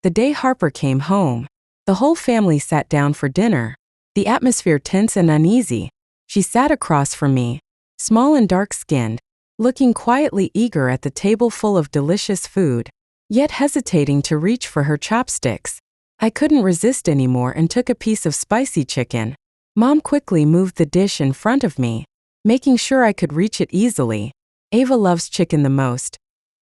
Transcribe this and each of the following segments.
The day Harper came home, the whole family sat down for dinner, the atmosphere tense and uneasy. She sat across from me, small and dark-skinned, looking quietly eager at the table full of delicious food, yet hesitating to reach for her chopsticks. I couldn't resist anymore and took a piece of spicy chicken. Mom quickly moved the dish in front of me, making sure I could reach it easily. Ava loves chicken the most.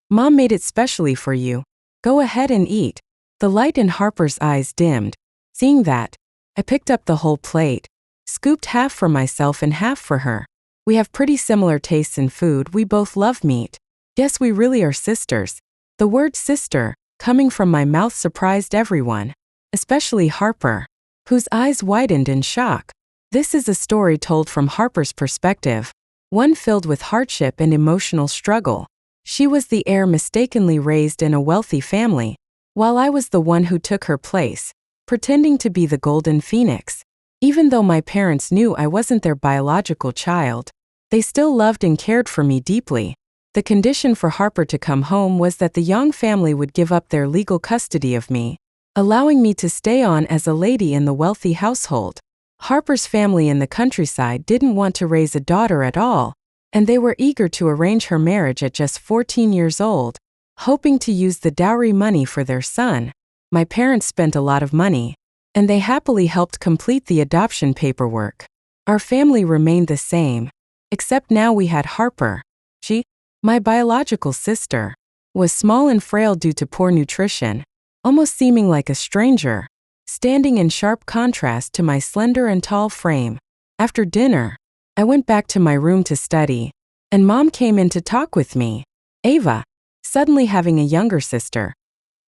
Mom made it specially for you. Go ahead and eat. The light in Harper's eyes dimmed. Seeing that, I picked up the whole plate, scooped half for myself and half for her. We have pretty similar tastes in food. We both love meat. Guess we really are sisters. The word sister, coming from my mouth, surprised everyone, especially Harper, whose eyes widened in shock. This is a story told from Harper's perspective, one filled with hardship and emotional struggle. She was the heir mistakenly raised in a wealthy family, while I was the one who took her place, pretending to be the golden phoenix. Even though my parents knew I wasn't their biological child, they still loved and cared for me deeply. The condition for Harper to come home was that the Young family would give up their legal custody of me, allowing me to stay on as a lady in the wealthy household. Harper's family in the countryside didn't want to raise a daughter at all, and they were eager to arrange her marriage at just 14 years old, hoping to use the dowry money for their son. My parents spent a lot of money, and they happily helped complete the adoption paperwork. Our family remained the same, except now we had Harper. She, my biological sister, was small and frail due to poor nutrition, almost seeming like a stranger, standing in sharp contrast to my slender and tall frame. After dinner, I went back to my room to study, and Mom came in to talk with me. Ava, suddenly having a younger sister.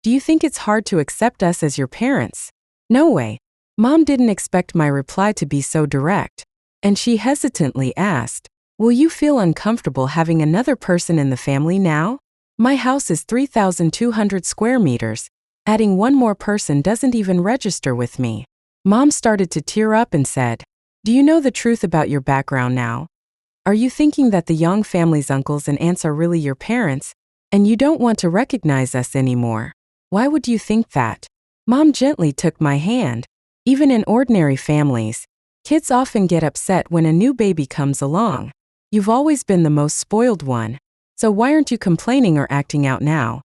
Do you think it's hard to accept us as your parents? No way. Mom didn't expect my reply to be so direct, and she hesitantly asked, will you feel uncomfortable having another person in the family now? My house is 3,200 square meters. Adding one more person doesn't even register with me. Mom started to tear up and said, do you know the truth about your background now? Are you thinking that the Young family's uncles and aunts are really your parents, and you don't want to recognize us anymore? Why would you think that? Mom gently took my hand. Even in ordinary families, kids often get upset when a new baby comes along. You've always been the most spoiled one, so why aren't you complaining or acting out now?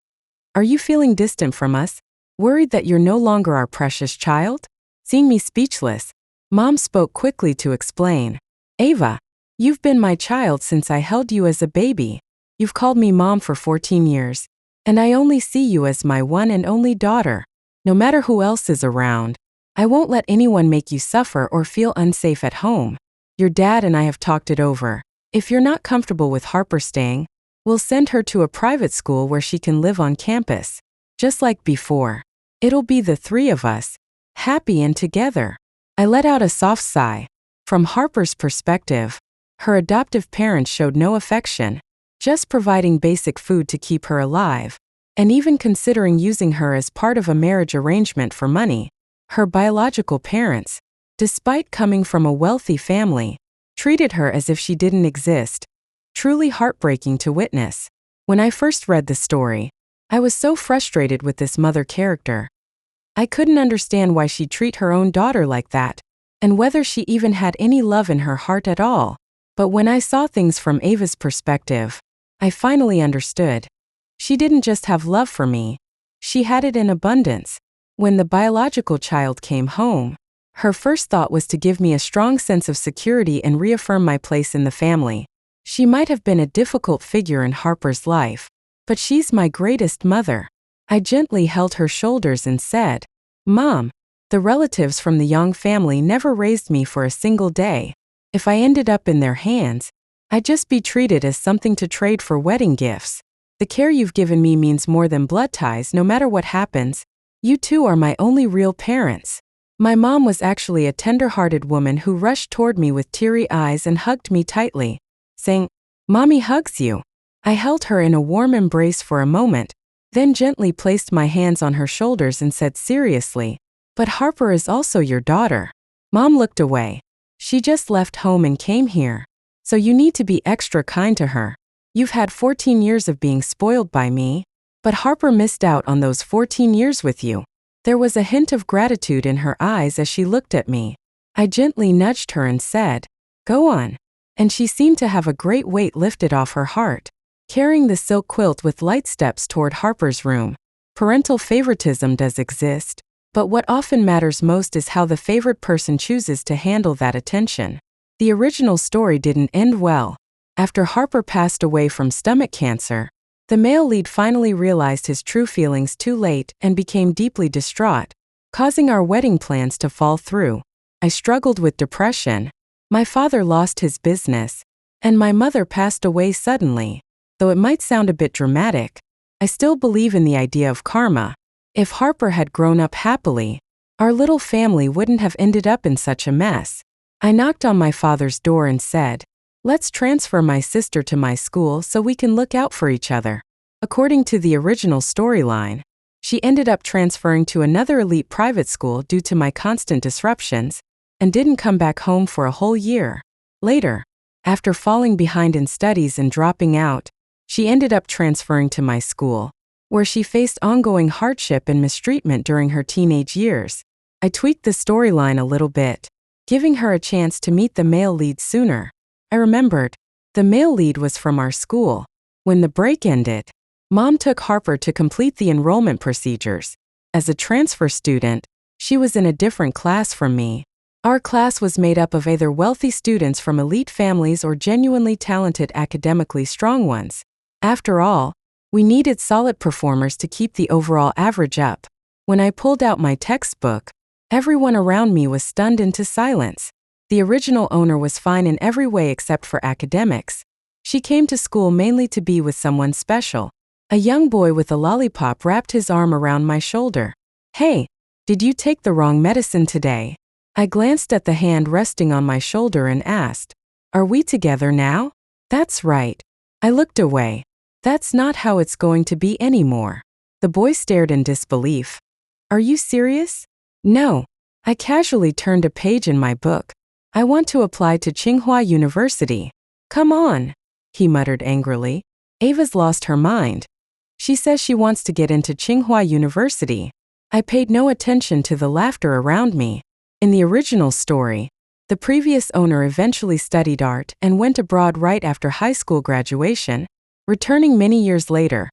Are you feeling distant from us? Worried that you're no longer our precious child? Seeing me speechless, Mom spoke quickly to explain. Ava, you've been my child since I held you as a baby. You've called me Mom for 14 years, and I only see you as my one and only daughter. No matter who else is around, I won't let anyone make you suffer or feel unsafe at home. Your dad and I have talked it over. If you're not comfortable with Harper staying, we'll send her to a private school where she can live on campus. Just like before. It'll be the three of us, happy and together. I let out a soft sigh. From Harper's perspective, her adoptive parents showed no affection, just providing basic food to keep her alive, and even considering using her as part of a marriage arrangement for money. Her biological parents, despite coming from a wealthy family, treated her as if she didn't exist. Truly heartbreaking to witness. When I first read the story, I was so frustrated with this mother character. I couldn't understand why she'd treat her own daughter like that, and whether she even had any love in her heart at all. But when I saw things from Ava's perspective, I finally understood. She didn't just have love for me, she had it in abundance. When the biological child came home, her first thought was to give me a strong sense of security and reaffirm my place in the family. She might have been a difficult figure in Harper's life, but she's my greatest mother. I gently held her shoulders and said, Mom, the relatives from the Young family never raised me for a single day. If I ended up in their hands, I'd just be treated as something to trade for wedding gifts. The care you've given me means more than blood ties. No matter what happens, you two are my only real parents. My mom was actually a tender-hearted woman who rushed toward me with teary eyes and hugged me tightly, saying, Mommy hugs you. I held her in a warm embrace for a moment, then gently placed my hands on her shoulders and said seriously, But Harper is also your daughter. Mom looked away. She just left home and came here. So you need to be extra kind to her. You've had 14 years of being spoiled by me, but Harper missed out on those 14 years with you. There was a hint of gratitude in her eyes as she looked at me. I gently nudged her and said, "Go on." And she seemed to have a great weight lifted off her heart, carrying the silk quilt with light steps toward Harper's room. Parental favoritism does exist, but what often matters most is how the favored person chooses to handle that attention. The original story didn't end well. After Harper passed away from stomach cancer, the male lead finally realized his true feelings too late and became deeply distraught, causing our wedding plans to fall through. I struggled with depression. My father lost his business, and my mother passed away suddenly. Though it might sound a bit dramatic, I still believe in the idea of karma. If Harper had grown up happily, our little family wouldn't have ended up in such a mess. I knocked on my father's door and said, "Let's transfer my sister to my school so we can look out for each other." According to the original storyline, she ended up transferring to another elite private school due to my constant disruptions, and didn't come back home for a whole year. Later, after falling behind in studies and dropping out, she ended up transferring to my school, where she faced ongoing hardship and mistreatment during her teenage years. I tweaked the storyline a little bit, giving her a chance to meet the male lead sooner. I remembered, the male lead was from our school. When the break ended, Mom took Harper to complete the enrollment procedures. As a transfer student, she was in a different class from me. Our class was made up of either wealthy students from elite families or genuinely talented, academically strong ones. After all, we needed solid performers to keep the overall average up. When I pulled out my textbook, everyone around me was stunned into silence. The original owner was fine in every way except for academics. She came to school mainly to be with someone special. A young boy with a lollipop wrapped his arm around my shoulder. "Hey, did you take the wrong medicine today?" I glanced at the hand resting on my shoulder and asked, "Are we together now?" "That's right." I looked away. "That's not how it's going to be anymore." The boy stared in disbelief. "Are you serious?" "No." I casually turned a page in my book. "I want to apply to Tsinghua University." "Come on," he muttered angrily. "Ava's lost her mind. She says she wants to get into Tsinghua University." I paid no attention to the laughter around me. In the original story, the previous owner eventually studied art and went abroad right after high school graduation, returning many years later.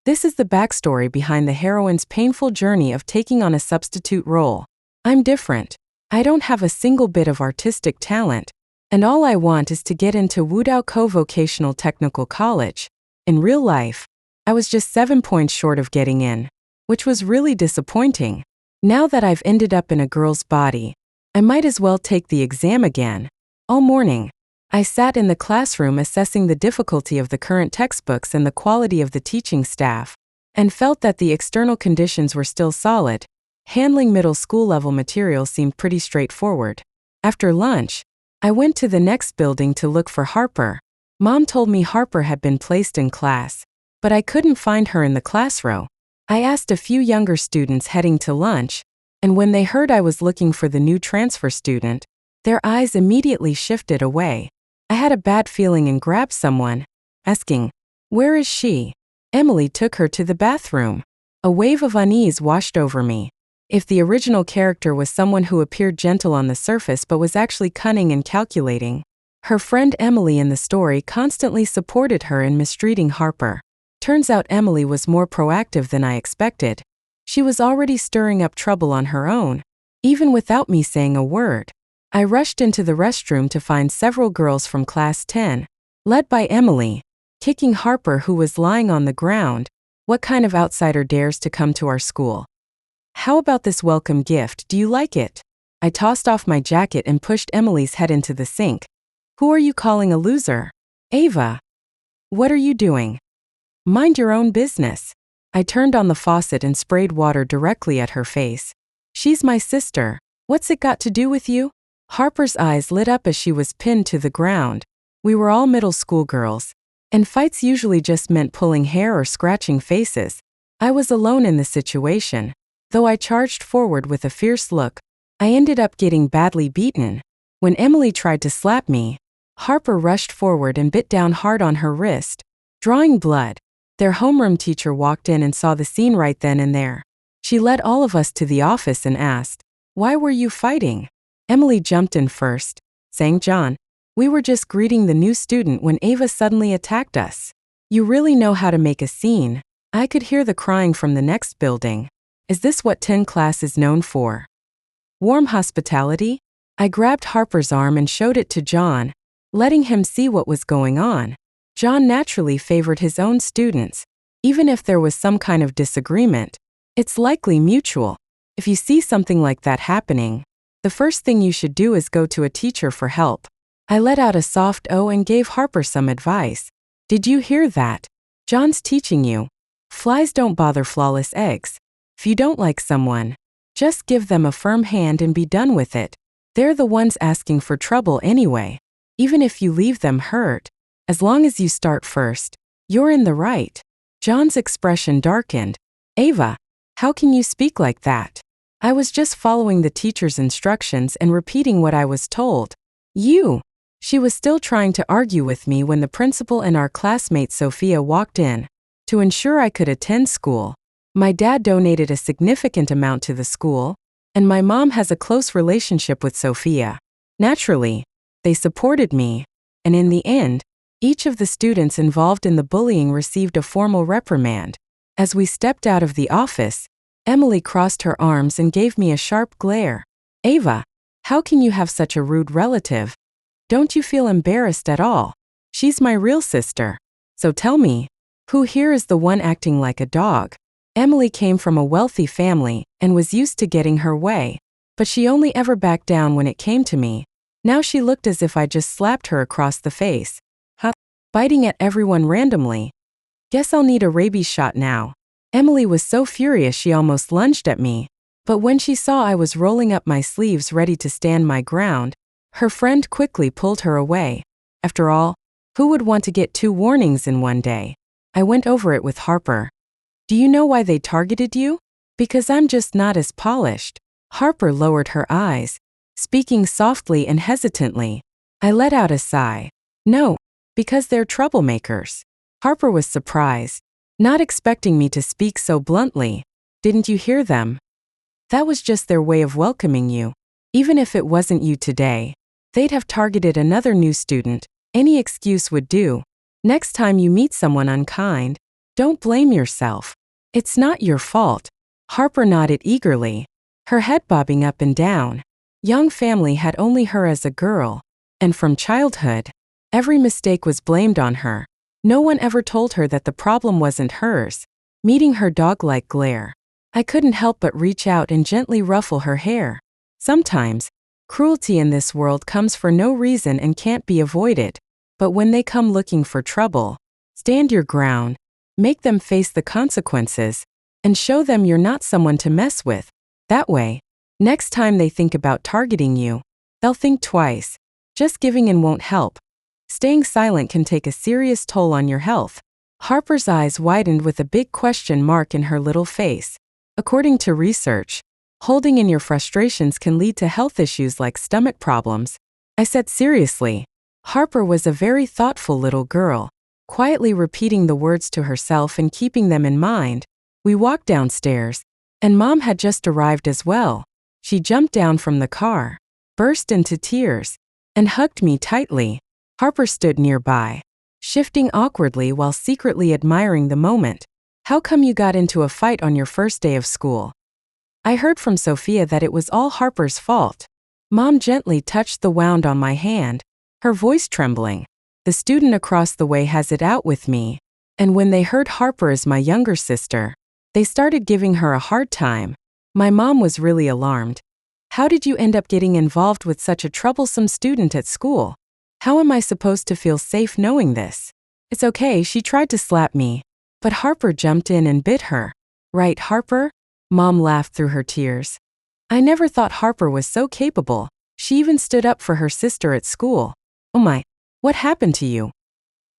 This is the backstory behind the heroine's painful journey of taking on a substitute role. I'm different. I don't have a single bit of artistic talent, and all I want is to get into Wudao Co-Vocational Technical College. In real life, I was just 7 points short of getting in, which was really disappointing. Now that I've ended up in a girl's body, I might as well take the exam again. All morning, I sat in the classroom assessing the difficulty of the current textbooks and the quality of the teaching staff, and felt that the external conditions were still solid. Handling middle school level material seemed pretty straightforward. After lunch, I went to the next building to look for Harper. Mom told me Harper had been placed in class, but I couldn't find her in the class row. I asked a few younger students heading to lunch, and when they heard I was looking for the new transfer student, their eyes immediately shifted away. I had a bad feeling and grabbed someone, asking, "Where is she?" Emily took her to the bathroom. A wave of unease washed over me. If the original character was someone who appeared gentle on the surface but was actually cunning and calculating, her friend Emily in the story constantly supported her in mistreating Harper. Turns out Emily was more proactive than I expected. She was already stirring up trouble on her own, even without me saying a word. I rushed into the restroom to find several girls from Class 10, led by Emily, kicking Harper, who was lying on the ground. "What kind of outsider dares to come to our school? How about this welcome gift? Do you like it?" I tossed off my jacket and pushed Emily's head into the sink. "Who are you calling a loser?" "Ava." "What are you doing?" "Mind your own business." I turned on the faucet and sprayed water directly at her face. "She's my sister. What's it got to do with you?" Harper's eyes lit up as she was pinned to the ground. We were all middle school girls, and fights usually just meant pulling hair or scratching faces. I was alone in the situation. Though I charged forward with a fierce look, I ended up getting badly beaten. When Emily tried to slap me, Harper rushed forward and bit down hard on her wrist, drawing blood. Their homeroom teacher walked in and saw the scene right then and there. She led all of us to the office and asked, "Why were you fighting?" Emily jumped in first, saying, "John, we were just greeting the new student when Ava suddenly attacked us." "You really know how to make a scene." I could hear the crying from the next building. Is this what 10 class is known for? Warm hospitality? I grabbed Harper's arm and showed it to John, letting him see what was going on. John naturally favored his own students. Even if there was some kind of disagreement, it's likely mutual. If you see something like that happening, the first thing you should do is go to a teacher for help. I let out a soft "oh" and gave Harper some advice. Did you hear that? John's teaching you. Flies don't bother flawless eggs. If you don't like someone, just give them a firm hand and be done with it. They're the ones asking for trouble anyway. Even if you leave them hurt, as long as you start first, you're in the right. John's expression darkened. Ava, how can you speak like that? I was just following the teacher's instructions and repeating what I was told. You. She was still trying to argue with me when the principal and our classmate Sophia walked in. To ensure I could attend school, my dad donated a significant amount to the school, and my mom has a close relationship with Sophia. Naturally, they supported me, and in the end, each of the students involved in the bullying received a formal reprimand. As we stepped out of the office, Emily crossed her arms and gave me a sharp glare. Ava, how can you have such a rude relative? Don't you feel embarrassed at all? She's my real sister. So tell me, who here is the one acting like a dog? Emily came from a wealthy family and was used to getting her way, but she only ever backed down when it came to me. Now she looked as if I just slapped her across the face. Biting at everyone randomly. Guess I'll need a rabies shot now. Emily was so furious she almost lunged at me, but when she saw I was rolling up my sleeves ready to stand my ground, her friend quickly pulled her away. After all, who would want to get 2 warnings in one day? I went over it with Harper. Do you know why they targeted you? Because I'm just not as polished. Harper lowered her eyes, speaking softly and hesitantly. I let out a sigh. No, because they're troublemakers. Harper was surprised, not expecting me to speak so bluntly. Didn't you hear them? That was just their way of welcoming you. Even if it wasn't you today, they'd have targeted another new student. Any excuse would do. Next time you meet someone unkind, don't blame yourself. It's not your fault. Harper nodded eagerly, her head bobbing up and down. Young family had only her as a girl, and from childhood, every mistake was blamed on her. No one ever told her that the problem wasn't hers. Meeting her dog-like glare, I couldn't help but reach out and gently ruffle her hair. Sometimes, cruelty in this world comes for no reason and can't be avoided. But when they come looking for trouble, stand your ground, make them face the consequences, and show them you're not someone to mess with. That way, next time they think about targeting you, they'll think twice. Just giving in won't help. Staying silent can take a serious toll on your health. Harper's eyes widened with a big question mark in her little face. According to research, holding in your frustrations can lead to health issues like stomach problems. I said seriously. Harper was a very thoughtful little girl, quietly repeating the words to herself and keeping them in mind. We walked downstairs, and Mom had just arrived as well. She jumped down from the car, burst into tears, and hugged me tightly. Harper stood nearby, shifting awkwardly while secretly admiring the moment. How come you got into a fight on your first day of school? I heard from Sophia that it was all Harper's fault. Mom gently touched the wound on my hand, her voice trembling. The student across the way has it out with me. And when they heard Harper is my younger sister, they started giving her a hard time. My mom was really alarmed. How did you end up getting involved with such a troublesome student at school? How am I supposed to feel safe knowing this? It's okay, she tried to slap me, but Harper jumped in and bit her. Right, Harper? Mom laughed through her tears. I never thought Harper was so capable. She even stood up for her sister at school. Oh my, what happened to you?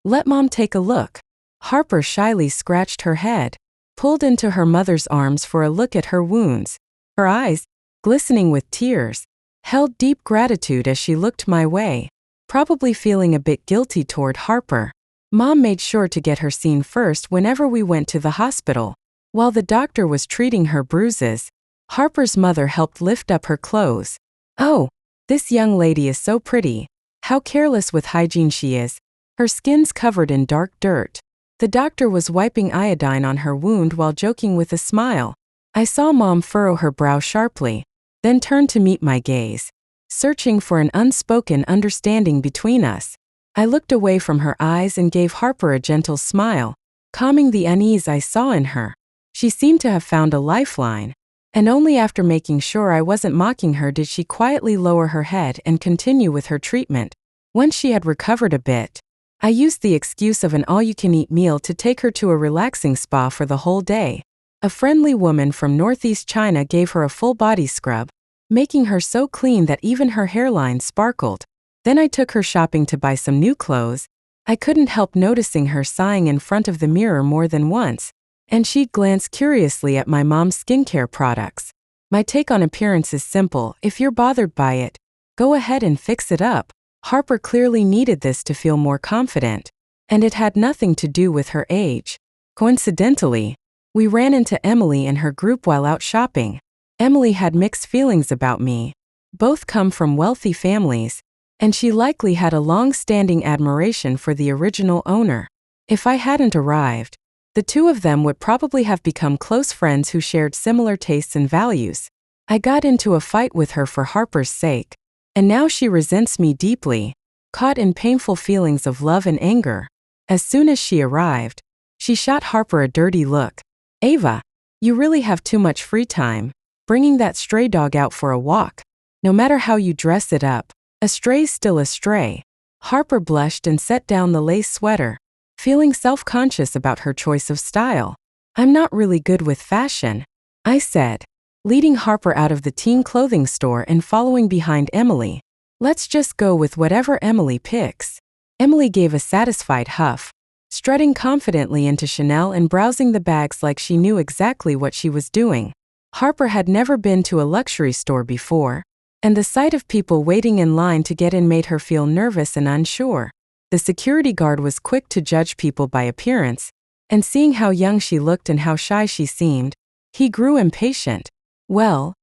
Let Mom take a look. Harper shyly scratched her head, pulled into her mother's arms for a look at her wounds. Her eyes, glistening with tears, held deep gratitude as she looked my way, probably feeling a bit guilty toward Harper. Mom made sure to get her seen first whenever we went to the hospital. While the doctor was treating her bruises, Harper's mother helped lift up her clothes. "Oh, this young lady is so pretty. How careless with hygiene she is. Her skin's covered in dark dirt." The doctor was wiping iodine on her wound while joking with a smile. I saw Mom furrow her brow sharply, then turn to meet my gaze, searching for an unspoken understanding between us. I looked away from her eyes and gave Harper a gentle smile, calming the unease I saw in her. She seemed to have found a lifeline, and only after making sure I wasn't mocking her did she quietly lower her head and continue with her treatment. Once she had recovered a bit, I used the excuse of an all-you-can-eat meal to take her to a relaxing spa for the whole day. A friendly woman from Northeast China gave her a full-body scrub, making her so clean that even her hairline sparkled. Then I took her shopping to buy some new clothes. I couldn't help noticing her sighing in front of the mirror more than once, and she'd glance curiously at my mom's skincare products. My take on appearance is simple: if you're bothered by it, go ahead and fix it up. Harper clearly needed this to feel more confident, and it had nothing to do with her age. Coincidentally, we ran into Emily and her group while out shopping. Emily had mixed feelings about me. Both come from wealthy families, and she likely had a long-standing admiration for the original owner. If I hadn't arrived, the two of them would probably have become close friends who shared similar tastes and values. I got into a fight with her for Harper's sake, and now she resents me deeply, caught in painful feelings of love and anger. As soon as she arrived, she shot Harper a dirty look. "Ava, you really have too much free time, bringing that stray dog out for a walk. No matter how you dress it up, a stray's still a stray." Harper blushed and set down the lace sweater, feeling self-conscious about her choice of style. "I'm not really good with fashion," I said, leading Harper out of the teen clothing store and following behind Emily. "Let's just go with whatever Emily picks." Emily gave a satisfied huff, strutting confidently into Chanel and browsing the bags like she knew exactly what she was doing. Harper had never been to a luxury store before, and the sight of people waiting in line to get in made her feel nervous and unsure. The security guard was quick to judge people by appearance, and seeing how young she looked and how shy she seemed, he grew impatient. "Well,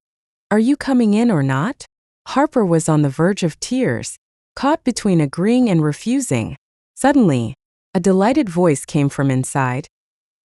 are you coming in or not?" Harper was on the verge of tears, caught between agreeing and refusing. Suddenly, a delighted voice came from inside.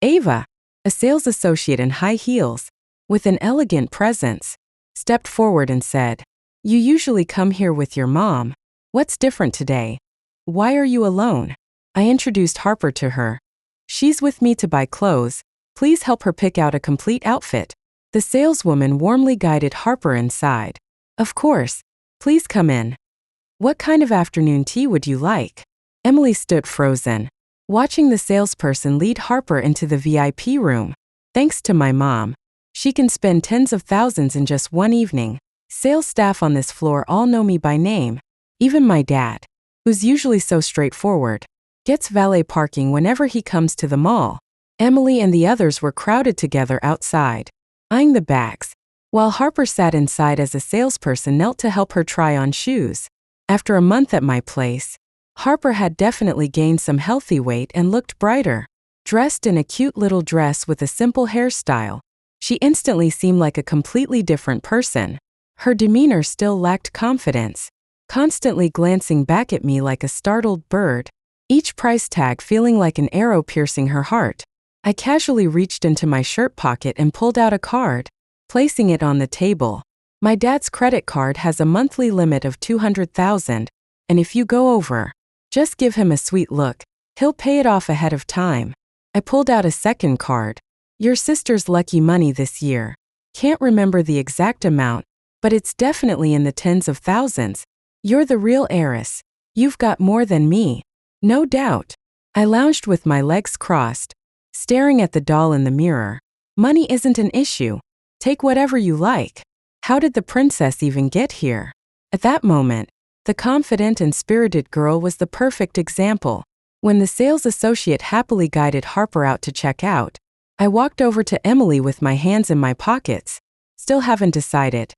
Ava, a sales associate in high heels, with an elegant presence, stepped forward and said, "You usually come here with your mom. What's different today? Why are you alone?" I introduced Harper to her. "She's with me to buy clothes. Please help her pick out a complete outfit." The saleswoman warmly guided Harper inside. "Of course. Please come in. What kind of afternoon tea would you like?" Emily stood frozen, watching the salesperson lead Harper into the VIP room. "Thanks to my mom, she can spend tens of thousands in just one evening. Sales staff on this floor all know me by name. Even my dad, who's usually so straightforward, gets valet parking whenever he comes to the mall." Emily and the others were crowded together outside, eyeing the bags, while Harper sat inside as a salesperson knelt to help her try on shoes. After a month at my place, Harper had definitely gained some healthy weight and looked brighter. Dressed in a cute little dress with a simple hairstyle, she instantly seemed like a completely different person. Her demeanor still lacked confidence, constantly glancing back at me like a startled bird, each price tag feeling like an arrow piercing her heart. I casually reached into my shirt pocket and pulled out a card, placing it on the table. "My dad's credit card has a monthly limit of $200,000, and if you go over, just give him a sweet look. He'll pay it off ahead of time." I pulled out a second card. "Your sister's lucky money this year. Can't remember the exact amount, but it's definitely in the tens of thousands. You're the real heiress. You've got more than me." "No doubt." I lounged with my legs crossed, staring at the doll in the mirror. "Money isn't an issue. Take whatever you like. How did the princess even get here?" At that moment, the confident and spirited girl was the perfect example. When the sales associate happily guided Harper out to check out, I walked over to Emily with my hands in my pockets. "Still haven't decided.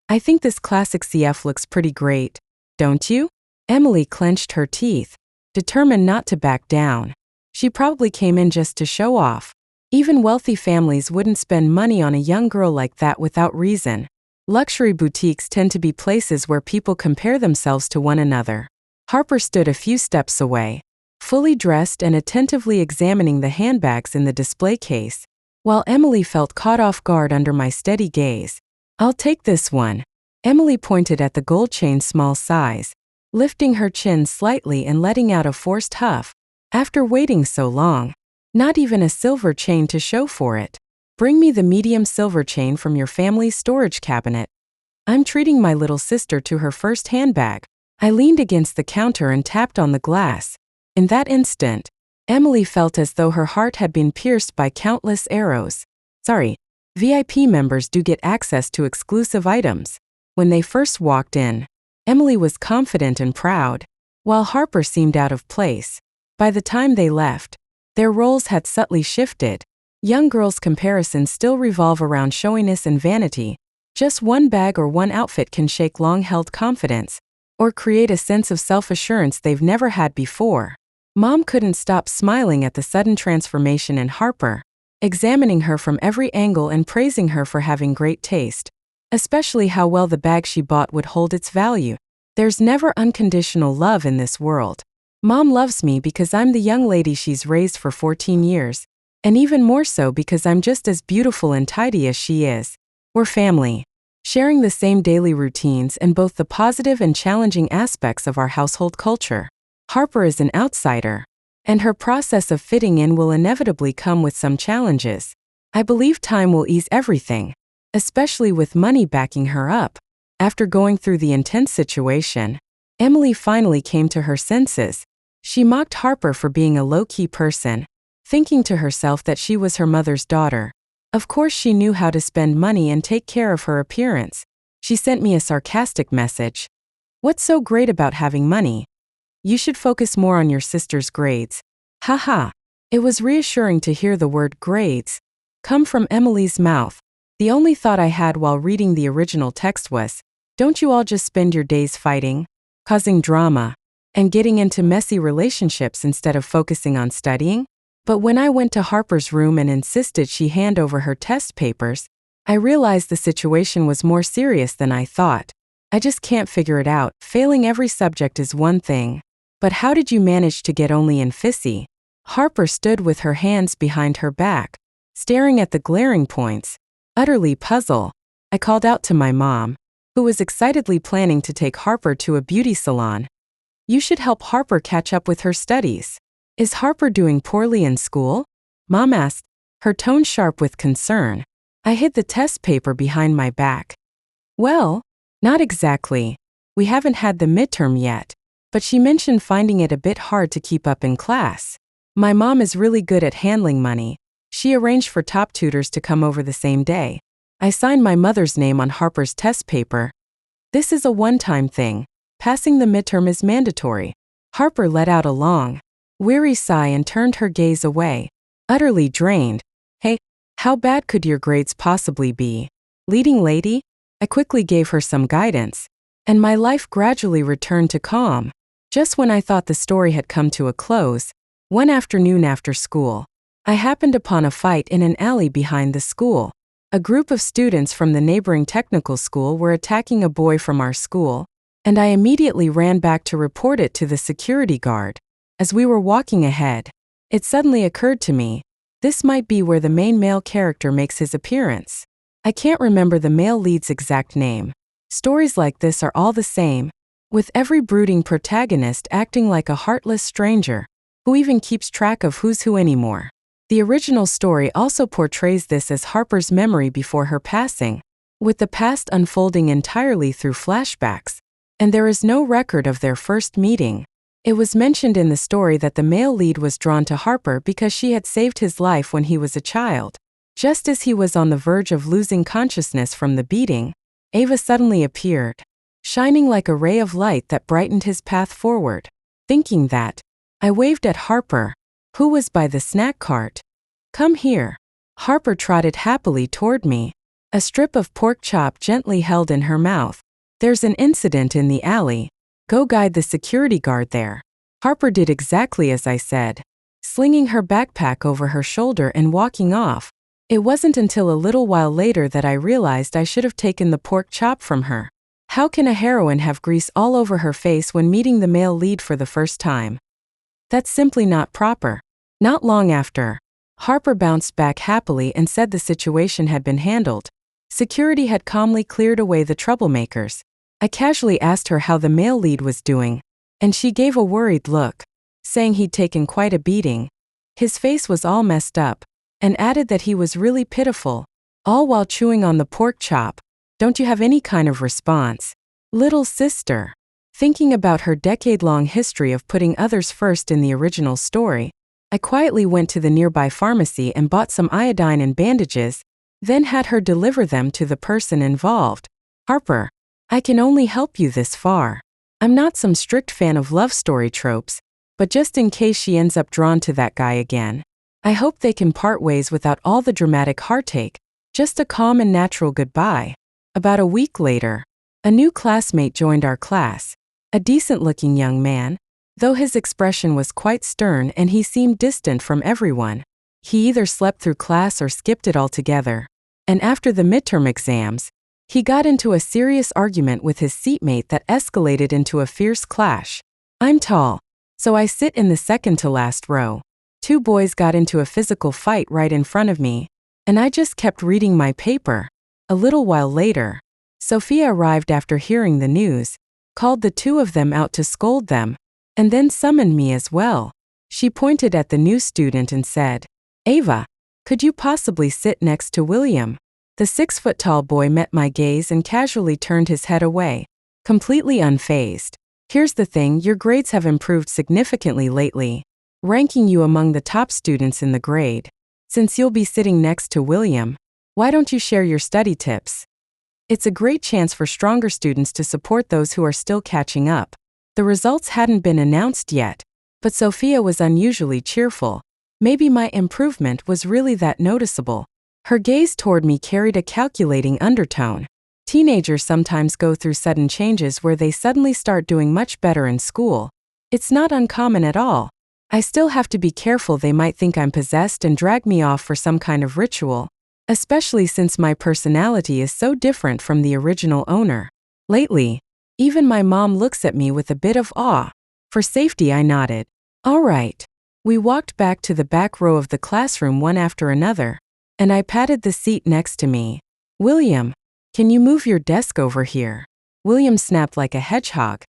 I think this classic CF looks pretty great, don't you?" Emily clenched her teeth, determined not to back down. She probably came in just to show off. Even wealthy families wouldn't spend money on a young girl like that without reason. Luxury boutiques tend to be places where people compare themselves to one another. Harper stood a few steps away, fully dressed and attentively examining the handbags in the display case, while Emily felt caught off guard under my steady gaze. "I'll take this one." Emily pointed at the gold chain's small size, lifting her chin slightly and letting out a forced huff. "After waiting so long, not even a silver chain to show for it. Bring me the medium silver chain from your family's storage cabinet." I'm treating my little sister to her first handbag. I leaned against the counter and tapped on the glass. In that instant, Emily felt as though her heart had been pierced by countless arrows. Sorry, VIP members do get access to exclusive items. When they first walked in, Emily was confident and proud, while Harper seemed out of place. By the time they left, their roles had subtly shifted. Young girls' comparisons still revolve around showiness and vanity. Just one bag or one outfit can shake long-held confidence, or create a sense of self-assurance they've never had before. Mom couldn't stop smiling at the sudden transformation in Harper, examining her from every angle and praising her for having great taste, especially how well the bag she bought would hold its value. There's never unconditional love in this world. Mom loves me because I'm the young lady she's raised for 14 years, and even more so because I'm just as beautiful and tidy as she is. We're family, sharing the same daily routines and both the positive and challenging aspects of our household culture. Harper is an outsider, and her process of fitting in will inevitably come with some challenges. I believe time will ease everything, especially with money backing her up. After going through the intense situation, Emily finally came to her senses. She mocked Harper for being a low-key person, thinking to herself that she was her mother's daughter. Of course she knew how to spend money and take care of her appearance. She sent me a sarcastic message. "What's so great about having money? You should focus more on your sister's grades." Haha. It was reassuring to hear the word grades come from Emily's mouth. The only thought I had while reading the original text was, don't you all just spend your days fighting, causing drama, and getting into messy relationships instead of focusing on studying? But when I went to Harper's room and insisted she hand over her test papers, I realized the situation was more serious than I thought. I just can't figure it out. Failing every subject is one thing. But how did you manage to get only in FISI? Harper stood with her hands behind her back, staring at the glaring points, utterly puzzled. I called out to my mom, who was excitedly planning to take Harper to a beauty salon. "You should help Harper catch up with her studies." "Is Harper doing poorly in school?" Mom asked, her tone sharp with concern. I hid the test paper behind my back. "Well, not exactly. We haven't had the midterm yet, but she mentioned finding it a bit hard to keep up in class. My mom is really good at handling money. She arranged for top tutors to come over the same day. I signed my mother's name on Harper's test paper. This is a one-time thing. Passing the midterm is mandatory." Harper let out a long, weary sigh and turned her gaze away, utterly drained. "Hey, how bad could your grades possibly be, leading lady?" I quickly gave her some guidance, and my life gradually returned to calm. Just when I thought the story had come to a close, one afternoon after school, I happened upon a fight in an alley behind the school. A group of students from the neighboring technical school were attacking a boy from our school, and I immediately ran back to report it to the security guard. As we were walking ahead, it suddenly occurred to me, this might be where the main male character makes his appearance. I can't remember the male lead's exact name. Stories like this are all the same, with every brooding protagonist acting like a heartless stranger, who even keeps track of who's who anymore. The original story also portrays this as Harper's memory before her passing, with the past unfolding entirely through flashbacks, and there is no record of their first meeting. It was mentioned in the story that the male lead was drawn to Harper because she had saved his life when he was a child. Just as he was on the verge of losing consciousness from the beating, Ava suddenly appeared, shining like a ray of light that brightened his path forward. Thinking that, I waved at Harper, who was by the snack cart. "Come here." Harper trotted happily toward me, a strip of pork chop gently held in her mouth. "There's an incident in the alley. Go guide the security guard there." Harper did exactly as I said, slinging her backpack over her shoulder and walking off. It wasn't until a little while later that I realized I should have taken the pork chop from her. How can a heroine have grease all over her face when meeting the male lead for the first time? That's simply not proper. Not long after, Harper bounced back happily and said the situation had been handled. Security had calmly cleared away the troublemakers. I casually asked her how the male lead was doing, and she gave a worried look, saying he'd taken quite a beating. His face was all messed up, and added that he was really pitiful, all while chewing on the pork chop. Don't you have any kind of response? Little sister. Thinking about her decade-long history of putting others first in the original story, I quietly went to the nearby pharmacy and bought some iodine and bandages, then had her deliver them to the person involved. Harper, I can only help you this far. I'm not some strict fan of love story tropes, but just in case she ends up drawn to that guy again, I hope they can part ways without all the dramatic heartache, just a calm and natural goodbye. About a week later, a new classmate joined our class, a decent-looking young man, though his expression was quite stern and he seemed distant from everyone. He either slept through class or skipped it altogether. And after the midterm exams, he got into a serious argument with his seatmate that escalated into a fierce clash. I'm tall, so I sit in the second-to-last row. Two boys got into a physical fight right in front of me, and I just kept reading my paper. A little while later, Sophia arrived after hearing the news, called the two of them out to scold them, and then summoned me as well. She pointed at the new student and said, "Ava, could you possibly sit next to William?" The 6-foot-tall boy met my gaze and casually turned his head away, completely unfazed. Here's the thing, your grades have improved significantly lately, ranking you among the top students in the grade. Since you'll be sitting next to William, why don't you share your study tips? It's a great chance for stronger students to support those who are still catching up. The results hadn't been announced yet, but Sophia was unusually cheerful. Maybe my improvement was really that noticeable. Her gaze toward me carried a calculating undertone. Teenagers sometimes go through sudden changes where they suddenly start doing much better in school. It's not uncommon at all. I still have to be careful, they might think I'm possessed and drag me off for some kind of ritual, especially since my personality is so different from the original owner. Lately, even my mom looks at me with a bit of awe. For safety, I nodded. All right. We walked back to the back row of the classroom one after another, and I patted the seat next to me. William, can you move your desk over here? William snapped like a hedgehog.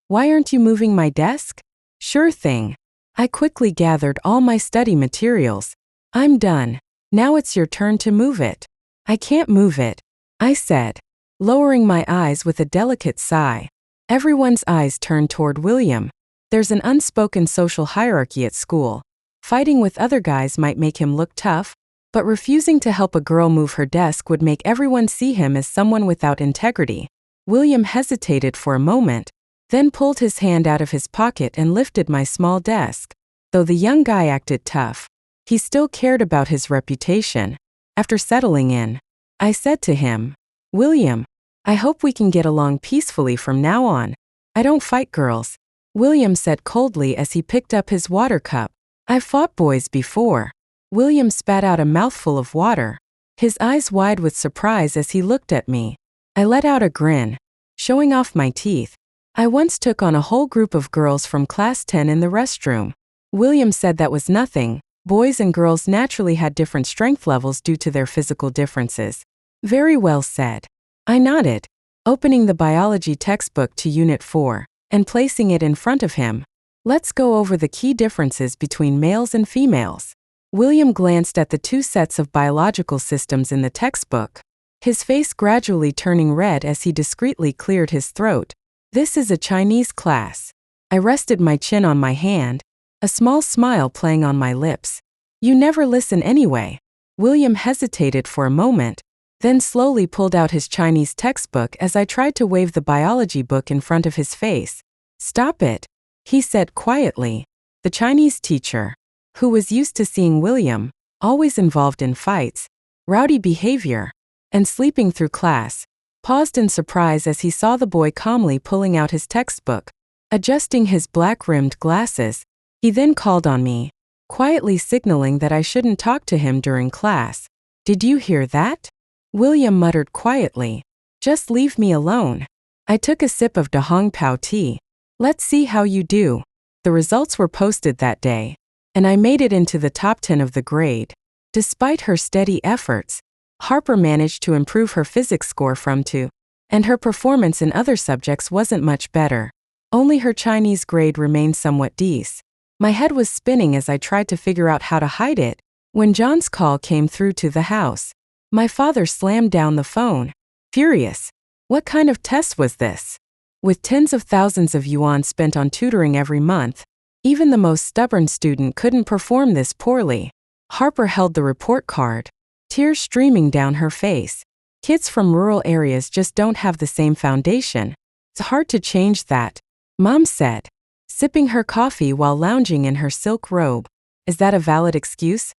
Why aren't you moving my desk? Sure thing. I quickly gathered all my study materials. I'm done. Now it's your turn to move it. I can't move it, I said, lowering my eyes with a delicate sigh. Everyone's eyes turned toward William. There's an unspoken social hierarchy at school. Fighting with other guys might make him look tough, but refusing to help a girl move her desk would make everyone see him as someone without integrity. William hesitated for a moment, then pulled his hand out of his pocket and lifted my small desk. Though the young guy acted tough, he still cared about his reputation. After settling in, I said to him, William, I hope we can get along peacefully from now on. I don't fight girls, William said coldly as he picked up his water cup. I've fought boys before. William spat out a mouthful of water, his eyes wide with surprise as he looked at me. I let out a grin, showing off my teeth. I once took on a whole group of girls from class 10 in the restroom. William said that was nothing. Boys and girls naturally had different strength levels due to their physical differences. Very well said. I nodded, opening the biology textbook to Unit 4 and placing it in front of him. Let's go over the key differences between males and females. William glanced at the two sets of biological systems in the textbook, his face gradually turning red as he discreetly cleared his throat. This is a Chinese class. I rested my chin on my hand, a small smile playing on my lips. You never listen anyway. William hesitated for a moment, then slowly pulled out his Chinese textbook as I tried to wave the biology book in front of his face. Stop it, he said quietly. The Chinese teacher, who was used to seeing William, always involved in fights, rowdy behavior, and sleeping through class, paused in surprise as he saw the boy calmly pulling out his textbook. Adjusting his black-rimmed glasses, he then called on me. quietly signaling that I shouldn't talk to him during class. "Did you hear that?" William muttered quietly. "Just leave me alone." I took a sip of Da Hong Pao tea. "Let's see how you do." The results were posted that day, and I made it into the top 10 of the grade. Despite her steady efforts, Harper managed to improve her physics score from 2, and her performance in other subjects wasn't much better. Only her Chinese grade remained somewhat decent. My head was spinning as I tried to figure out how to hide it, when John's call came through to the house. My father slammed down the phone. Furious. What kind of test was this? With tens of thousands of yuan spent on tutoring every month, even the most stubborn student couldn't perform this poorly. Harper held the report card, tears streaming down her face. Kids from rural areas just don't have the same foundation. It's hard to change that, Mom said, sipping her coffee while lounging in her silk robe. Is that a valid excuse?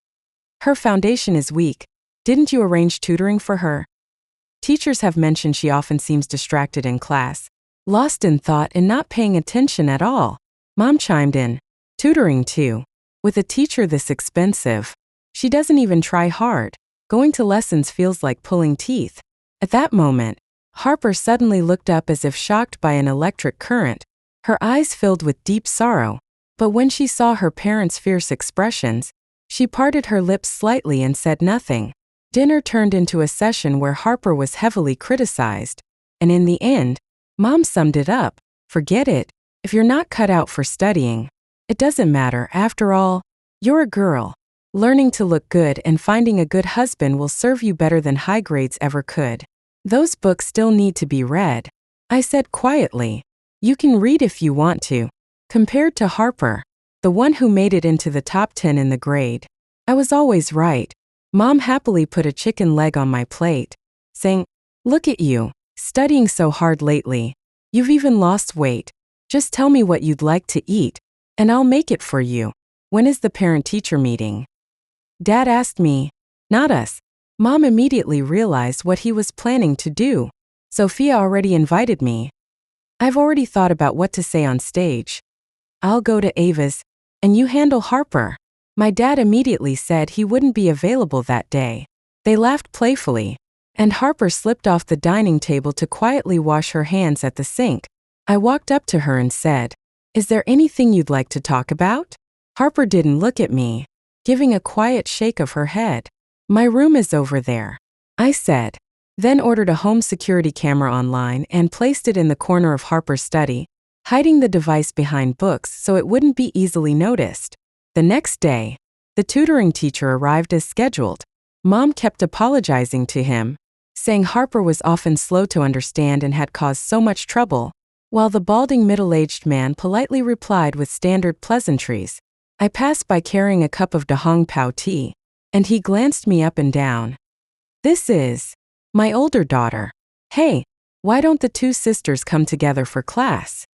Her foundation is weak. Didn't you arrange tutoring for her? Teachers have mentioned she often seems distracted in class, lost in thought and not paying attention at all. Mom chimed in. Tutoring too. With a teacher this expensive, she doesn't even try hard. Going to lessons feels like pulling teeth. At that moment, Harper suddenly looked up as if shocked by an electric current. Her eyes filled with deep sorrow, but when she saw her parents' fierce expressions, she parted her lips slightly and said nothing. Dinner turned into a session where Harper was heavily criticized, and in the end, Mom summed it up. Forget it. If you're not cut out for studying, it doesn't matter. After all, you're a girl. Learning to look good and finding a good husband will serve you better than high grades ever could. Those books still need to be read, I said quietly. You can read if you want to. Compared to Harper, the one who made it into the top 10 in the grade, I was always right. Mom happily put a chicken leg on my plate, saying, "Look at you, studying so hard lately. You've even lost weight. Just tell me what you'd like to eat, and I'll make it for you. When is the parent-teacher meeting?" Dad asked me. Not us. Mom immediately realized what he was planning to do. Sophia already invited me. I've already thought about what to say on stage. I'll go to Ava's, and you handle Harper. My dad immediately said he wouldn't be available that day. They laughed playfully, and Harper slipped off the dining table to quietly wash her hands at the sink. I walked up to her and said, "Is there anything you'd like to talk about?" Harper didn't look at me, giving a quiet shake of her head. "My room is over there," I said, then ordered a home security camera online and placed it in the corner of Harper's study, hiding the device behind books so it wouldn't be easily noticed. The next day, the tutoring teacher arrived as scheduled. Mom kept apologizing to him, saying Harper was often slow to understand and had caused so much trouble, while the balding middle-aged man politely replied with standard pleasantries. I passed by carrying a cup of Da Hong Pao tea, and he glanced me up and down. "This is my older daughter. Hey, why don't the two sisters come together for class?"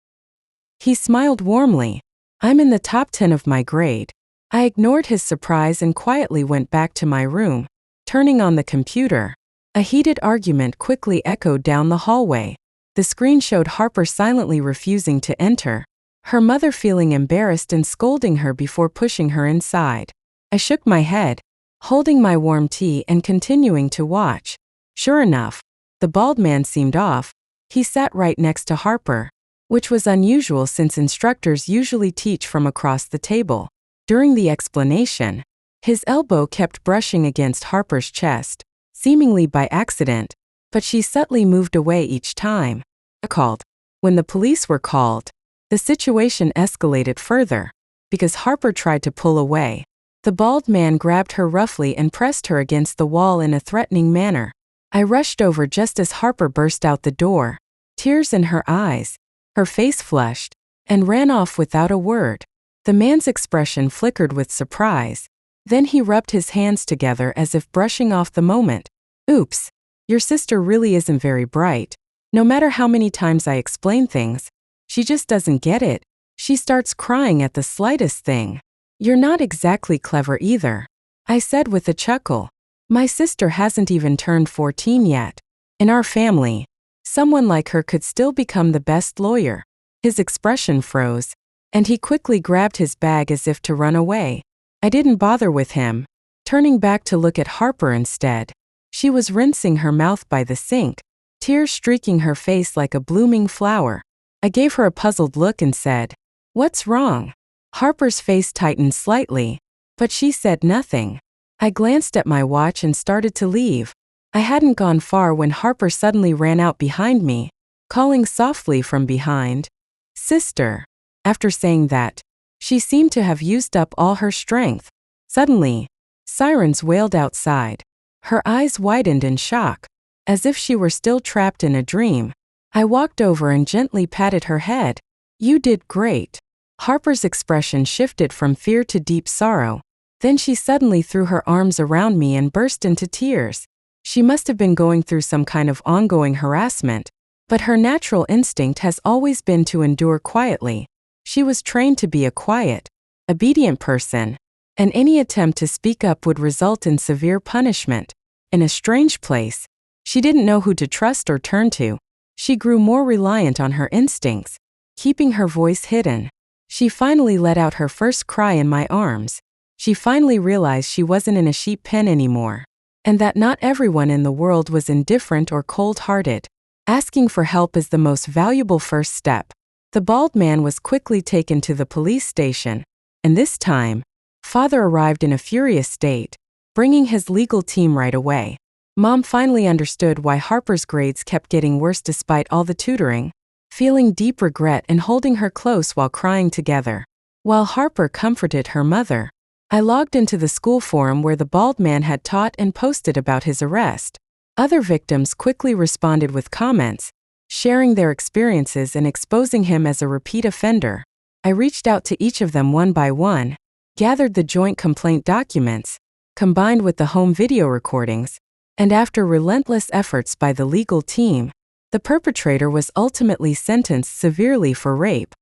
He smiled warmly. I'm in the top 10 of my grade. I ignored his surprise and quietly went back to my room, turning on the computer. A heated argument quickly echoed down the hallway. The screen showed Harper silently refusing to enter, her mother feeling embarrassed and scolding her before pushing her inside. I shook my head, holding my warm tea and continuing to watch. Sure enough, the bald man seemed off. He sat right next to Harper, which was unusual since instructors usually teach from across the table. During the explanation, his elbow kept brushing against Harper's chest, seemingly by accident, but she subtly moved away each time. Called. When the police were called, the situation escalated further, because Harper tried to pull away. The bald man grabbed her roughly and pressed her against the wall in a threatening manner. I rushed over just as Harper burst out the door, tears in her eyes, her face flushed, and ran off without a word. The man's expression flickered with surprise. Then he rubbed his hands together as if brushing off the moment. Oops, your sister really isn't very bright. No matter how many times I explain things, she just doesn't get it. She starts crying at the slightest thing. You're not exactly clever either, I said with a chuckle. My sister hasn't even turned 14 yet. In our family, someone like her could still become the best lawyer. His expression froze, and he quickly grabbed his bag as if to run away. I didn't bother with him, turning back to look at Harper instead. She was rinsing her mouth by the sink, tears streaking her face like a blooming flower. I gave her a puzzled look and said, "What's wrong?" Harper's face tightened slightly, but she said nothing. I glanced at my watch and started to leave. I hadn't gone far when Harper suddenly ran out behind me, calling softly from behind, "Sister." After saying that, she seemed to have used up all her strength. Suddenly, sirens wailed outside. Her eyes widened in shock, as if she were still trapped in a dream. I walked over and gently patted her head. "You did great." Harper's expression shifted from fear to deep sorrow. Then she suddenly threw her arms around me and burst into tears. She must have been going through some kind of ongoing harassment, but her natural instinct has always been to endure quietly. She was trained to be a quiet, obedient person, and any attempt to speak up would result in severe punishment. In a strange place, she didn't know who to trust or turn to. She grew more reliant on her instincts, keeping her voice hidden. She finally let out her first cry in my arms. She finally realized she wasn't in a sheep pen anymore, and that not everyone in the world was indifferent or cold-hearted. Asking for help is the most valuable first step. The bald man was quickly taken to the police station, and this time, Father arrived in a furious state, bringing his legal team right away. Mom finally understood why Harper's grades kept getting worse despite all the tutoring, feeling deep regret and holding her close while crying together. While Harper comforted her mother, I logged into the school forum where the bald man had taught and posted about his arrest. Other victims quickly responded with comments, sharing their experiences and exposing him as a repeat offender. I reached out to each of them one by one, gathered the joint complaint documents, combined with the home video recordings, and after relentless efforts by the legal team, the perpetrator was ultimately sentenced severely for rape.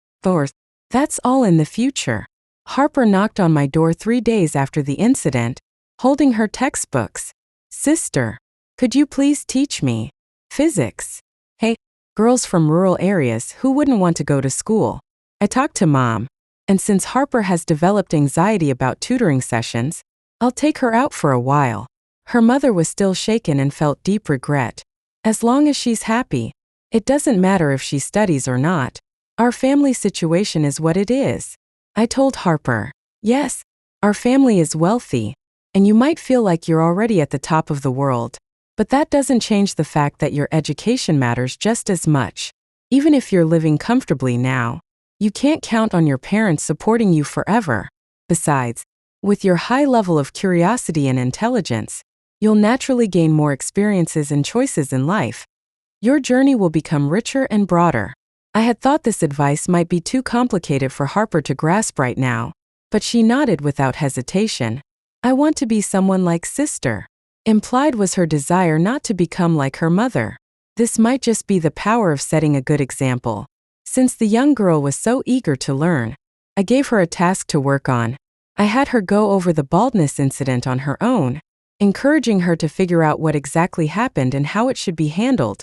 That's all in the future. Harper knocked on my door 3 days after the incident, holding her textbooks. "Sister, could you please teach me physics?" Hey, girls from rural areas, who wouldn't want to go to school? I talked to Mom, and since Harper has developed anxiety about tutoring sessions, I'll take her out for a while. Her mother was still shaken and felt deep regret. As long as she's happy, it doesn't matter if she studies or not. Our family situation is what it is. I told Harper, "Yes, our family is wealthy, and you might feel like you're already at the top of the world, but that doesn't change the fact that your education matters just as much. Even if you're living comfortably now, you can't count on your parents supporting you forever. Besides, with your high level of curiosity and intelligence, you'll naturally gain more experiences and choices in life. Your journey will become richer and broader." I had thought this advice might be too complicated for Harper to grasp right now, but she nodded without hesitation. "I want to be someone like Sister." Implied was her desire not to become like her mother. This might just be the power of setting a good example. Since the young girl was so eager to learn, I gave her a task to work on. I had her go over the baldness incident on her own, encouraging her to figure out what exactly happened and how it should be handled.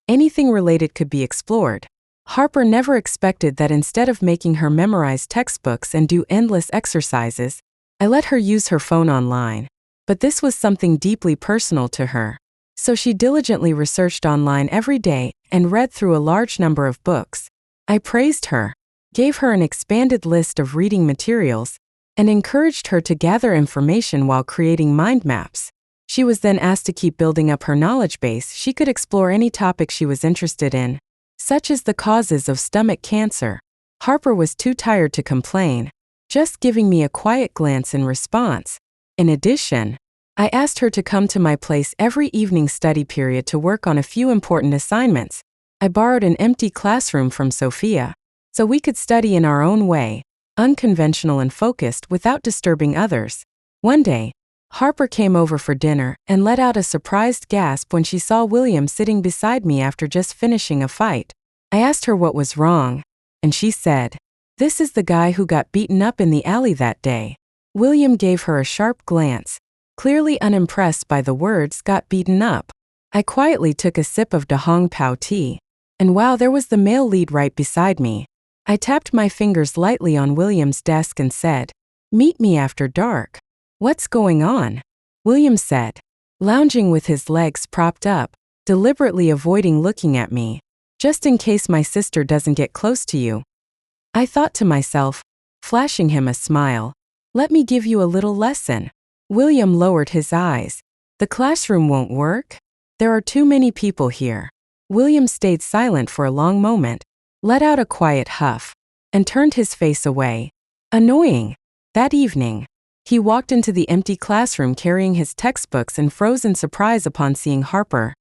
Anything related could be explored. Harper never expected that instead of making her memorize textbooks and do endless exercises, I let her use her phone online. But this was something deeply personal to her. So she diligently researched online every day and read through a large number of books. I praised her, gave her an expanded list of reading materials, and encouraged her to gather information while creating mind maps. She was then asked to keep building up her knowledge base. She could explore any topic she was interested in, such as the causes of stomach cancer. Harper was too tired to complain, just giving me a quiet glance in response. In addition, I asked her to come to my place every evening study period to work on a few important assignments. I borrowed an empty classroom from Sophia, so we could study in our own way, unconventional and focused without disturbing others. One day, Harper came over for dinner and let out a surprised gasp when she saw William sitting beside me after just finishing a fight. I asked her what was wrong, and she said, "This is the guy who got beaten up in the alley that day." William gave her a sharp glance, clearly unimpressed by the words "got beaten up." I quietly took a sip of Da Hong Pao tea, and wow, there was the male lead right beside me. I tapped my fingers lightly on William's desk and said, Meet me after dark. What's going on? William said, lounging with his legs propped up, deliberately avoiding looking at me. Just in case my sister doesn't get close to you. I thought to myself, flashing him a smile. Let me give you a little lesson. William lowered his eyes. The classroom won't work? There are too many people here. William stayed silent for a long moment, let out a quiet huff, and turned his face away. Annoying. That evening, he walked into the empty classroom carrying his textbooks and froze in surprise upon seeing Harper.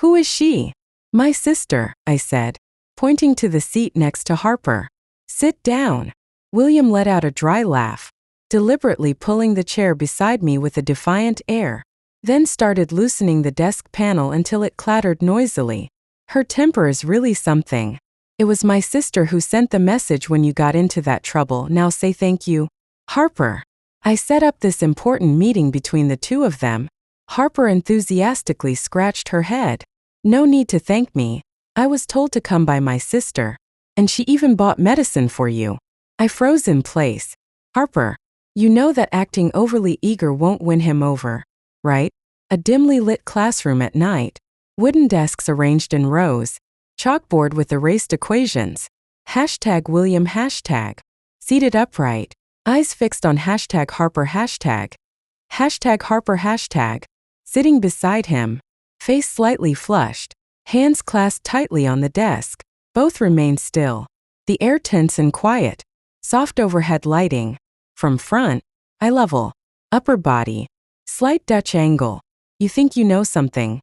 Who is she? My sister, I said, pointing to the seat next to Harper. Sit down. William let out a dry laugh, deliberately pulling the chair beside me with a defiant air, then started loosening the desk panel until it clattered noisily. Her temper is really something. It was my sister who sent the message when you got into that trouble. Now say thank you. Harper. I set up this important meeting between the two of them. Harper enthusiastically scratched her head. No need to thank me. I was told to come by my sister, and she even bought medicine for you. I froze in place. Harper, you know that acting overly eager won't win him over, right? A dimly lit classroom at night, wooden desks arranged in rows, chalkboard with erased equations, hashtag William hashtag, seated upright, eyes fixed on hashtag Harper hashtag Harper hashtag, sitting beside him, face slightly flushed, hands clasped tightly on the desk. Both remained still, the air tense and quiet, soft overhead lighting. From front, eye level, upper body, slight Dutch angle. You think you know something?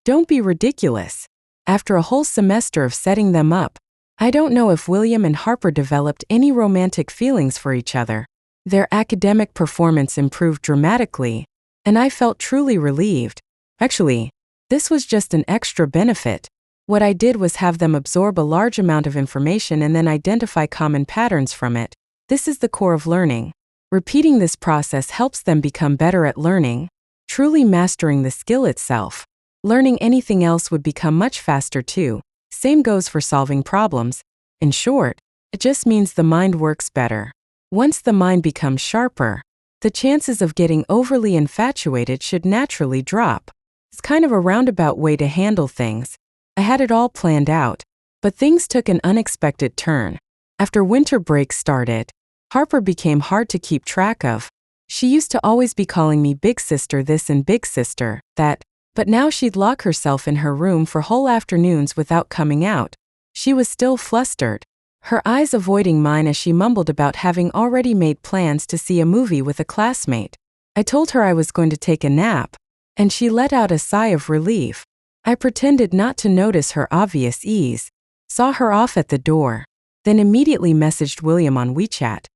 Don't be ridiculous. After a whole semester of setting them up, I don't know if William and Harper developed any romantic feelings for each other. Their academic performance improved dramatically, and I felt truly relieved. Actually, this was just an extra benefit. What I did was have them absorb a large amount of information and then identify common patterns from it. This is the core of learning. Repeating this process helps them become better at learning, truly mastering the skill itself. Learning anything else would become much faster too. Same goes for solving problems. In short, it just means the mind works better. Once the mind becomes sharper, the chances of getting overly infatuated should naturally drop. It's kind of a roundabout way to handle things. I had it all planned out, but things took an unexpected turn. After winter break started, Harper became hard to keep track of. She used to always be calling me big sister this and big sister that, but now she'd lock herself in her room for whole afternoons without coming out. She was still flustered, her eyes avoiding mine as she mumbled about having already made plans to see a movie with a classmate. I told her I was going to take a nap, and she let out a sigh of relief. I pretended not to notice her obvious ease, saw her off at the door, then immediately messaged William on WeChat.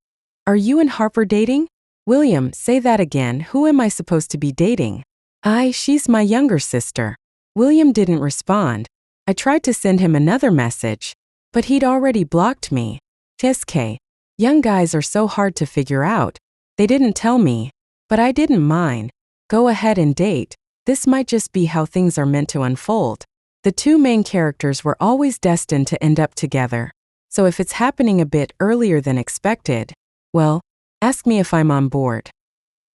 Are you and Harper dating? William, say that again. Who am I supposed to be dating? She's my younger sister. William didn't respond. I tried to send him another message, but he'd already blocked me. TSK. Young guys are so hard to figure out. They didn't tell me, but I didn't mind. Go ahead and date. This might just be how things are meant to unfold. The two main characters were always destined to end up together. So if it's happening a bit earlier than expected, well, ask me if I'm on board.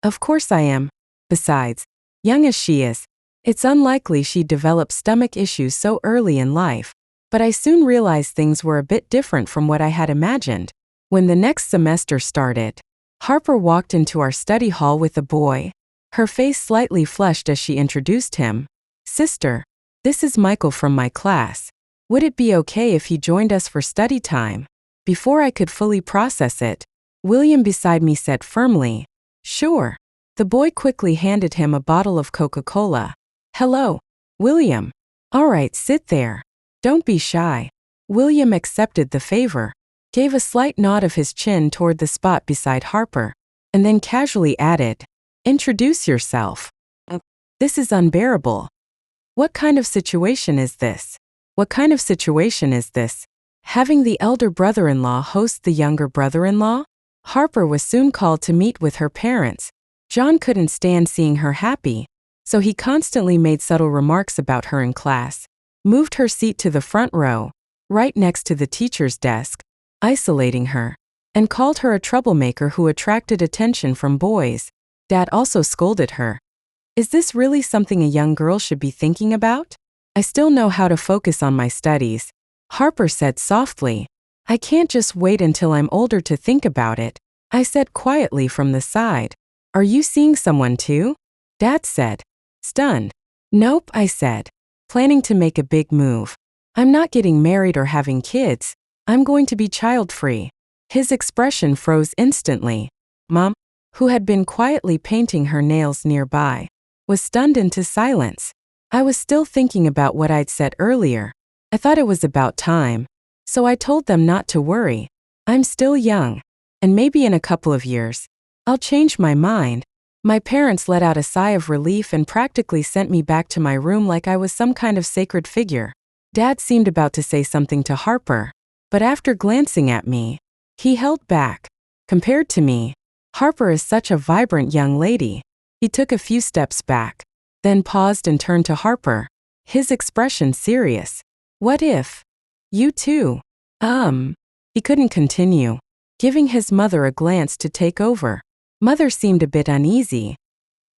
Of course I am. Besides, young as she is, it's unlikely she'd develop stomach issues so early in life. But I soon realized things were a bit different from what I had imagined. When the next semester started, Harper walked into our study hall with a boy, her face slightly flushed as she introduced him. Sister, this is Michael from my class. Would it be okay if he joined us for study time? Before I could fully process it, William beside me said firmly, Sure. The boy quickly handed him a bottle of Coca-Cola. Hello, William. All right, sit there. Don't be shy. William accepted the favor, gave a slight nod of his chin toward the spot beside Harper, and then casually added, Introduce yourself. This is unbearable. What kind of situation is this? What kind of situation is this? Having the elder brother-in-law host the younger brother-in-law? Harper was soon called to meet with her parents. John couldn't stand seeing her happy, so he constantly made subtle remarks about her in class, moved her seat to the front row, right next to the teacher's desk, isolating her. and called her a troublemaker who attracted attention from boys. Dad also scolded her. Is this really something a young girl should be thinking about? I still know how to focus on my studies, Harper said softly. I can't just wait until I'm older to think about it, I said quietly from the side. Are you seeing someone too? Dad said, stunned. Nope, I said, planning to make a big move. I'm not getting married or having kids. I'm going to be child-free. His expression froze instantly. Mom, who had been quietly painting her nails nearby, was stunned into silence. I was still thinking about what I'd said earlier. I thought it was about time. So I told them not to worry. I'm still young, and maybe in a couple of years, I'll change my mind. My parents let out a sigh of relief and practically sent me back to my room like I was some kind of sacred figure. Dad seemed about to say something to Harper, but after glancing at me, he held back. Compared to me, Harper is such a vibrant young lady. He took a few steps back, then paused and turned to Harper, his expression serious. What if? You too? He couldn't continue, giving his mother a glance to take over. Mother seemed a bit uneasy.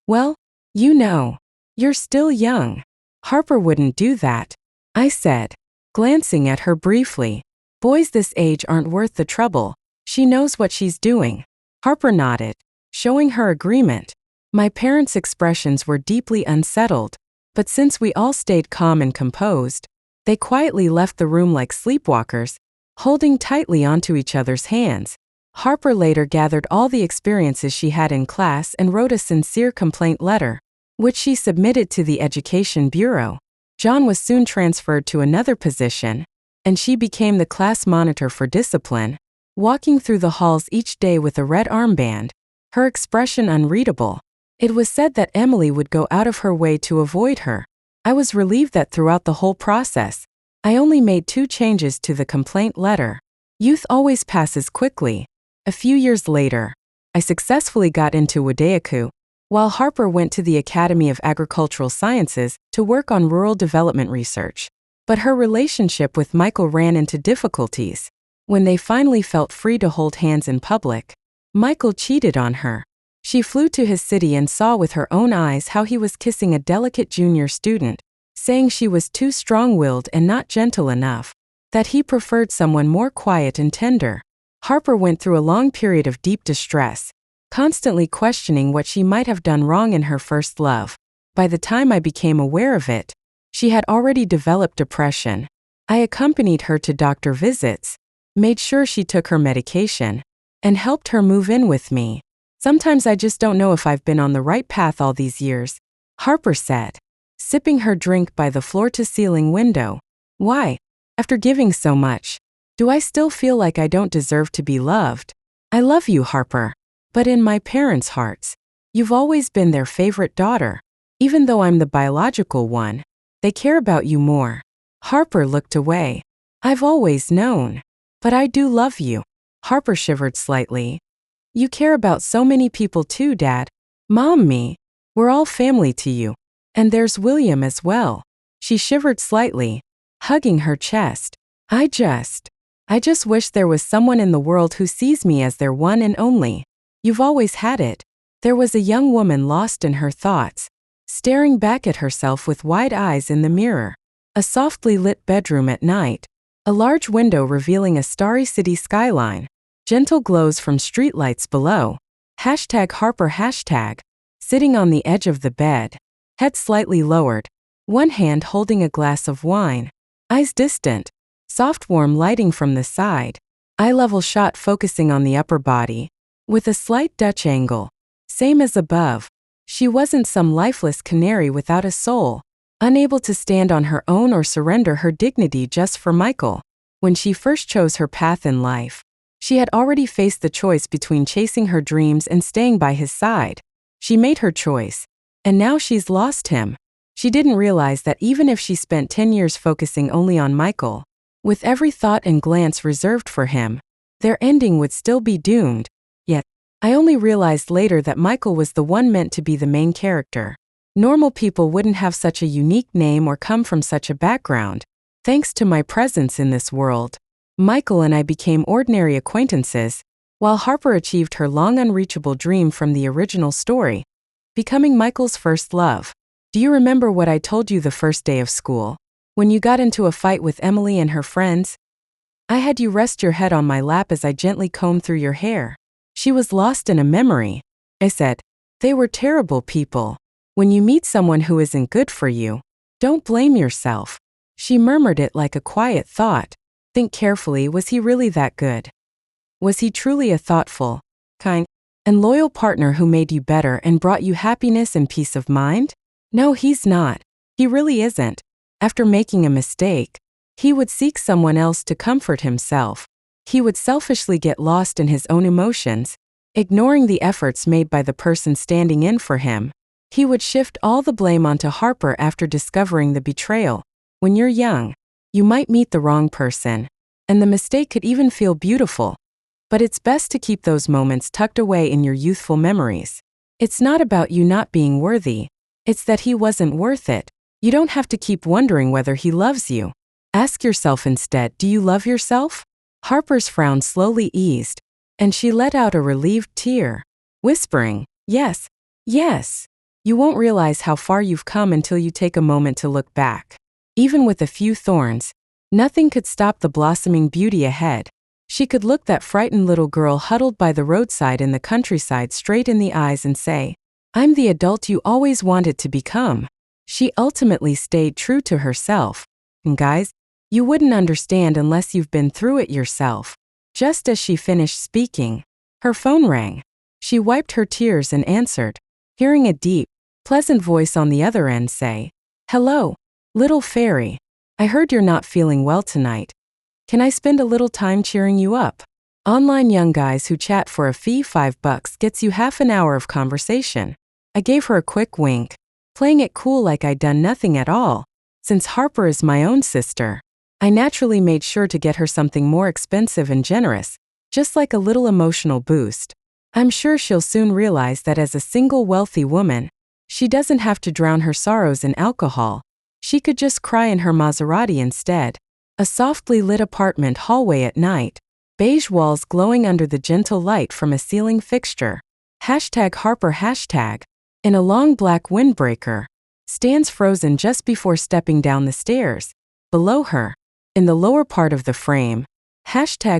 Well, you know, you're still young. Harper wouldn't do that, I said, glancing at her briefly. Boys this age aren't worth the trouble. She knows what she's doing. Harper nodded, showing her agreement. My parents' expressions were deeply unsettled, but since we all stayed calm and composed, they quietly left the room like sleepwalkers, holding tightly onto each other's hands. Harper later gathered all the experiences she had in class and wrote a sincere complaint letter, which she submitted to the Education Bureau. John was soon transferred to another position, and she became the class monitor for discipline, walking through the halls each day with a red armband, her expression unreadable. It was said that Emily would go out of her way to avoid her. I was relieved that throughout the whole process, I only made 2 changes to the complaint letter. Youth always passes quickly. A few years later, I successfully got into Wodayuku, while Harper went to the Academy of Agricultural Sciences to work on rural development research. But her relationship with Michael ran into difficulties. When they finally felt free to hold hands in public, Michael cheated on her. She flew to his city and saw with her own eyes how he was kissing a delicate junior student, saying she was too strong-willed and not gentle enough, that he preferred someone more quiet and tender. Harper went through a long period of deep distress, constantly questioning what she might have done wrong in her first love. By the time I became aware of it, she had already developed depression. I accompanied her to doctor visits, made sure she took her medication, and helped her move in with me. Sometimes I just don't know if I've been on the right path all these years, Harper said, sipping her drink by the floor-to-ceiling window. Why, after giving so much, do I still feel like I don't deserve to be loved? I love you, Harper, but in my parents' hearts, you've always been their favorite daughter. Even though I'm the biological one, they care about you more. Harper looked away. I've always known. But I do love you. Harper shivered slightly. You care about so many people too, Dad. Mom, me. We're all family to you. And there's William as well. She shivered slightly, hugging her chest. I just wish there was someone in the world who sees me as their one and only. You've always had it. There was a young woman lost in her thoughts, staring back at herself with wide eyes in the mirror. A softly lit bedroom at night. A large window revealing a starry city skyline. Gentle glows from streetlights below. #Harper #. Sitting on the edge of the bed. Head slightly lowered. One hand holding a glass of wine. Eyes distant. Soft warm lighting from the side. Eye-level shot focusing on the upper body. With a slight Dutch angle. Same as above. She wasn't some lifeless canary without a soul, unable to stand on her own or surrender her dignity just for Michael. When she first chose her path in life, she had already faced the choice between chasing her dreams and staying by his side. She made her choice, and now she's lost him. She didn't realize that even if she spent 10 years focusing only on Michael, with every thought and glance reserved for him, their ending would still be doomed. Yet, I only realized later that Michael was the one meant to be the main character. Normal people wouldn't have such a unique name or come from such a background. Thanks to my presence in this world, Michael and I became ordinary acquaintances, while Harper achieved her long unreachable dream from the original story, becoming Michael's first love. Do you remember what I told you the first day of school? When you got into a fight with Emily and her friends? I had you rest your head on my lap as I gently combed through your hair. She was lost in a memory. I said, they were terrible people. When you meet someone who isn't good for you, don't blame yourself. She murmured it like a quiet thought. Think carefully, was he really that good? Was he truly a thoughtful, kind, and loyal partner who made you better and brought you happiness and peace of mind? No, he's not. He really isn't. After making a mistake, he would seek someone else to comfort himself. He would selfishly get lost in his own emotions, ignoring the efforts made by the person standing in for him. He would shift all the blame onto Harper after discovering the betrayal. When you're young, you might meet the wrong person, and the mistake could even feel beautiful. But it's best to keep those moments tucked away in your youthful memories. It's not about you not being worthy. It's that he wasn't worth it. You don't have to keep wondering whether he loves you. Ask yourself instead, do you love yourself? Harper's frown slowly eased, and she let out a relieved tear, whispering, yes, yes. You won't realize how far you've come until you take a moment to look back. Even with a few thorns, nothing could stop the blossoming beauty ahead. She could look that frightened little girl huddled by the roadside in the countryside straight in the eyes and say, I'm the adult you always wanted to become. She ultimately stayed true to herself. And guys, you wouldn't understand unless you've been through it yourself. Just as she finished speaking, her phone rang. She wiped her tears and answered, hearing a deep, pleasant voice on the other end say, hello, little fairy. I heard you're not feeling well tonight. Can I spend a little time cheering you up? Online young guys who chat for a fee $5 gets you half an hour of conversation. I gave her a quick wink, playing it cool like I'd done nothing at all. Since Harper is my own sister, I naturally made sure to get her something more expensive and generous, just like a little emotional boost. I'm sure she'll soon realize that as a single wealthy woman, she doesn't have to drown her sorrows in alcohol. She could just cry in her Maserati instead. A softly lit apartment hallway at night. Beige walls glowing under the gentle light from a ceiling fixture. #Harper #. In a long black windbreaker. Stands frozen just before stepping down the stairs. Below her, in the lower part of the frame,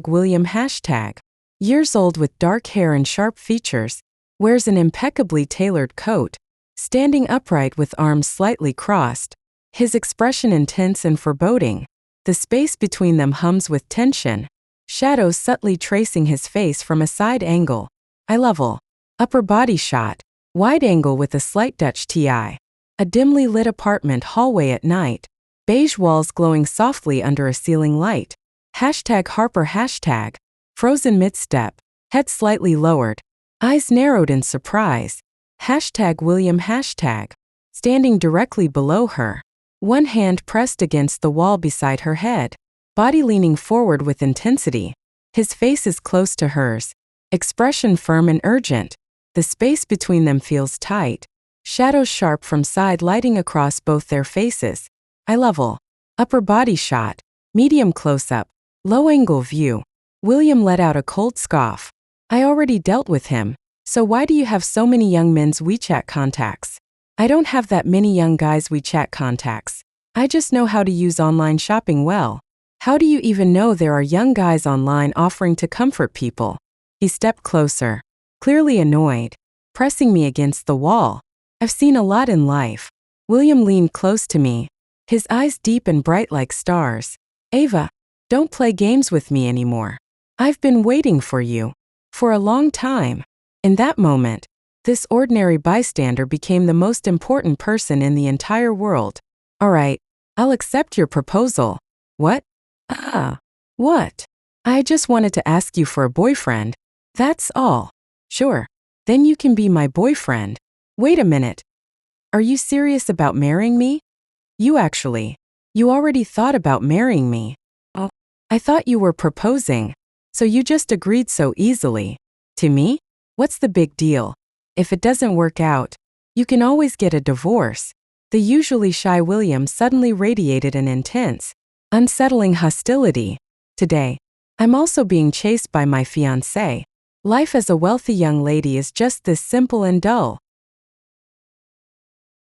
#William #. Years old with dark hair and sharp features. Wears an impeccably tailored coat. Standing upright with arms slightly crossed. His expression intense and foreboding. The space between them hums with tension. Shadows subtly tracing his face from a side angle. Eye level. Upper body shot. Wide angle with a slight Dutch TI. A dimly lit apartment hallway at night. Beige walls glowing softly under a ceiling light. #Harper #. Frozen mid-step. Head slightly lowered. Eyes narrowed in surprise. #William #. Standing directly below her. One hand pressed against the wall beside her head. Body leaning forward with intensity. His face is close to hers. Expression firm and urgent. The space between them feels tight. Shadows sharp from side lighting across both their faces. Eye level. Upper body shot. Medium close-up. Low-angle view. William let out a cold scoff. I already dealt with him. So why do you have so many young men's WeChat contacts? I don't have that many young guys' WeChat contacts. I just know how to use online shopping well. How do you even know there are young guys online offering to comfort people? He stepped closer, clearly annoyed, pressing me against the wall. I've seen a lot in life. William leaned close to me, his eyes deep and bright like stars. Ava, don't play games with me anymore. I've been waiting for you. For a long time. In that moment, this ordinary bystander became the most important person in the entire world. All right, I'll accept your proposal. What? What? I just wanted to ask you for a boyfriend. That's all. Sure. Then you can be my boyfriend. Wait a minute. Are you serious about marrying me? You already thought about marrying me. Oh, I thought you were proposing. So you just agreed so easily. To me? What's the big deal? If it doesn't work out, you can always get a divorce. The usually shy William suddenly radiated an intense, unsettling hostility. Today, I'm also being chased by my fiancé. Life as a wealthy young lady is just this simple and dull.